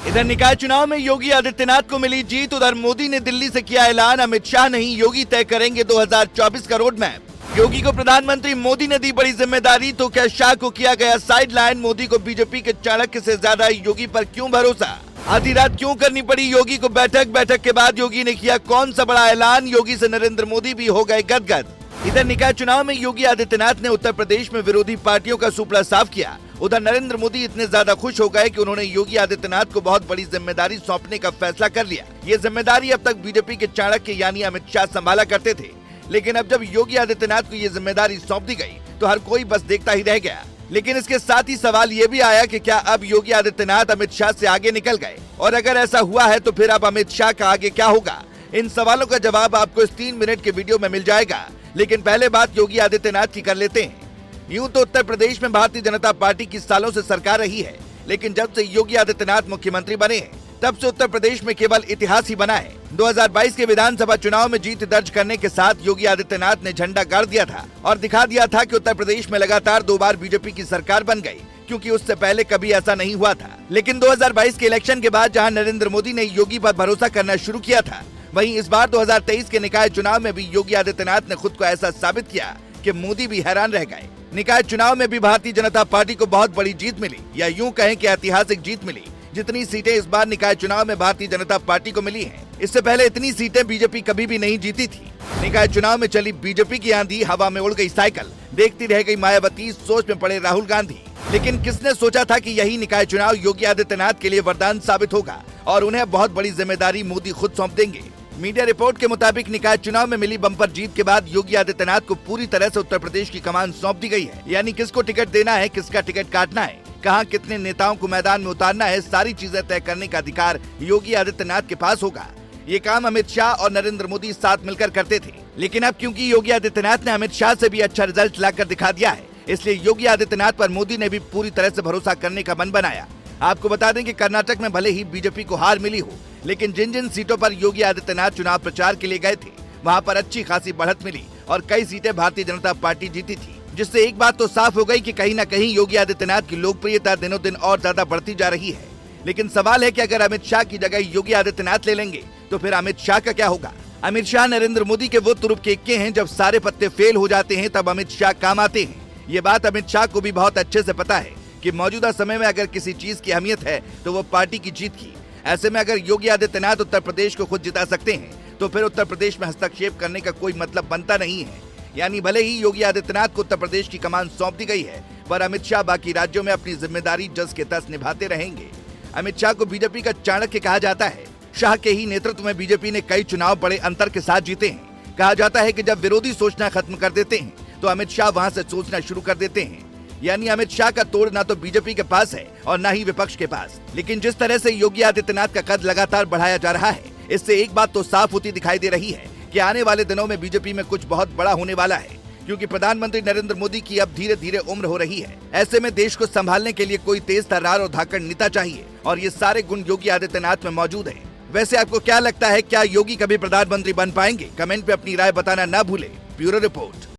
इधर निकाय चुनाव में योगी आदित्यनाथ को मिली जीत, उधर मोदी ने दिल्ली से किया ऐलान, अमित शाह नहीं योगी तय करेंगे 2024 का रोड मैप। योगी को प्रधानमंत्री मोदी ने दी बड़ी जिम्मेदारी, तो क्या शाह को किया गया साइडलाइन? मोदी को बीजेपी के चाणक्य से ज्यादा योगी पर क्यों भरोसा? आधी रात क्यों करनी पड़ी योगी को बैठक के बाद योगी ने किया कौन सा बड़ा ऐलान? योगी से नरेंद्र मोदी भी हो गए गदगद। इधर निकाय चुनाव में योगी आदित्यनाथ ने उत्तर प्रदेश में विरोधी पार्टियों का सुपड़ा साफ किया। उधर नरेंद्र मोदी इतने ज्यादा खुश हो गए कि उन्होंने योगी आदित्यनाथ को बहुत बड़ी जिम्मेदारी सौंपने का फैसला कर लिया। ये जिम्मेदारी अब तक बीजेपी के चाणक्य यानी अमित शाह संभाला करते थे, लेकिन अब जब योगी आदित्यनाथ को ये जिम्मेदारी सौंप दी गई तो हर कोई बस देखता ही रह गया। लेकिन इसके साथ ही सवाल ये भी आया कि क्या अब योगी आदित्यनाथ अमित शाह से आगे निकल गए, और अगर ऐसा हुआ है तो फिर अब अमित शाह का आगे क्या होगा? इन सवालों का जवाब आपको इस 3 मिनट के वीडियो में मिल जाएगा। लेकिन पहले बात योगी आदित्यनाथ की कर लेते हैं। यूं तो उत्तर प्रदेश में भारतीय जनता पार्टी की सालों से सरकार रही है, लेकिन जब से योगी आदित्यनाथ मुख्यमंत्री बने हैं तब से उत्तर प्रदेश में केवल इतिहास ही बना है। 2022 के विधानसभा चुनाव में जीत दर्ज करने के साथ योगी आदित्यनाथ ने झंडा गाड़ दिया था और दिखा दिया था कि उत्तर प्रदेश में लगातार 2 बार बीजेपी की सरकार बन गई, क्योंकि उससे पहले कभी ऐसा नहीं हुआ था। लेकिन 2022 के इलेक्शन के बाद जहां नरेंद्र मोदी ने योगी पर भरोसा करना शुरू किया था, वहीं इस बार 2023 के निकाय चुनाव में भी योगी आदित्यनाथ ने खुद को ऐसा साबित किया कि मोदी भी हैरान रह गए। निकाय चुनाव में भी भारतीय जनता पार्टी को बहुत बड़ी जीत मिली, या यूं कहें कि ऐतिहासिक जीत मिली। जितनी सीटें इस बार निकाय चुनाव में भारतीय जनता पार्टी को मिली हैं, इससे पहले इतनी सीटें बीजेपी कभी भी नहीं जीती थी। निकाय चुनाव में चली बीजेपी की आंधी, हवा में उड़ गई साइकिल, देखती रह गई मायावती, सोच में पड़े राहुल गांधी। लेकिन किसने सोचा था कि यही निकाय चुनाव योगी आदित्यनाथ के लिए वरदान साबित होगा और उन्हें बहुत बड़ी जिम्मेदारी मोदी खुद सौंप देंगे। मीडिया रिपोर्ट के मुताबिक निकाय चुनाव में मिली बम्पर जीत के बाद योगी आदित्यनाथ को पूरी तरह से उत्तर प्रदेश की कमान सौंप दी गई है। यानी किसको टिकट देना है, किसका टिकट काटना है, कहां कितने नेताओं को मैदान में उतारना है, सारी चीजें तय करने का अधिकार योगी आदित्यनाथ के पास होगा। ये काम अमित शाह और नरेंद्र मोदी साथ मिलकर करते थे, लेकिन अब क्योंकि योगी आदित्यनाथ ने अमित शाह से भी अच्छा रिजल्ट लाकर दिखा दिया है, इसलिए योगी आदित्यनाथ पर मोदी ने भी पूरी तरह से भरोसा करने का मन बनाया। आपको बता दें कि कर्नाटक में भले ही बीजेपी को हार मिली हो, लेकिन जिन जिन सीटों पर योगी आदित्यनाथ चुनाव प्रचार के लिए गए थे, वहां पर अच्छी खासी बढ़त मिली और कई सीटें भारतीय जनता पार्टी जीती थी, जिससे एक बात तो साफ हो गई कि कहीं न कहीं योगी आदित्यनाथ की लोकप्रियता दिनों दिन और ज्यादा बढ़ती जा रही है। लेकिन सवाल है कि अगर अमित शाह की जगह योगी आदित्यनाथ ले लेंगे तो फिर अमित शाह का क्या होगा? अमित शाह नरेंद्र मोदी के वो तुरुप के इक्के हैं, जब सारे पत्ते फेल हो जाते हैं तब अमित शाह काम आते हैं। ये बात अमित शाह को भी बहुत अच्छे से पता है कि मौजूदा समय में अगर किसी चीज की अहमियत है तो वो पार्टी की जीत की। ऐसे में अगर योगी आदित्यनाथ उत्तर प्रदेश को खुद जिता सकते हैं तो फिर उत्तर प्रदेश में हस्तक्षेप करने का कोई मतलब बनता नहीं है। यानी भले ही योगी आदित्यनाथ को उत्तर प्रदेश की कमान सौंप दी गई है, पर अमित शाह बाकी राज्यों में अपनी जिम्मेदारी जस के तस निभाते रहेंगे। अमित शाह को बीजेपी का चाणक्य कहा जाता है। शाह के ही नेतृत्व में बीजेपी ने कई चुनाव बड़े अंतर के साथ जीते हैं। कहा जाता है कि जब विरोधी सोचना खत्म कर देते हैं तो अमित शाह वहां से सोचना शुरू कर देते हैं। यानी अमित शाह का तोड़ ना तो बीजेपी के पास है और ना ही विपक्ष के पास। लेकिन जिस तरह से योगी आदित्यनाथ का कद लगातार बढ़ाया जा रहा है, इससे एक बात तो साफ होती दिखाई दे रही है कि आने वाले दिनों में बीजेपी में कुछ बहुत बड़ा होने वाला है, क्योंकि प्रधानमंत्री नरेंद्र मोदी की अब धीरे धीरे उम्र हो रही है। ऐसे में देश को संभालने के लिए कोई तेज तर्रार और धाकड़ नेता चाहिए, और ये सारे गुण योगी आदित्यनाथ में मौजूद है। वैसे आपको क्या लगता है, क्या योगी कभी प्रधानमंत्री बन पाएंगे? कमेंट पे अपनी राय बताना ना भूले। Bureau report.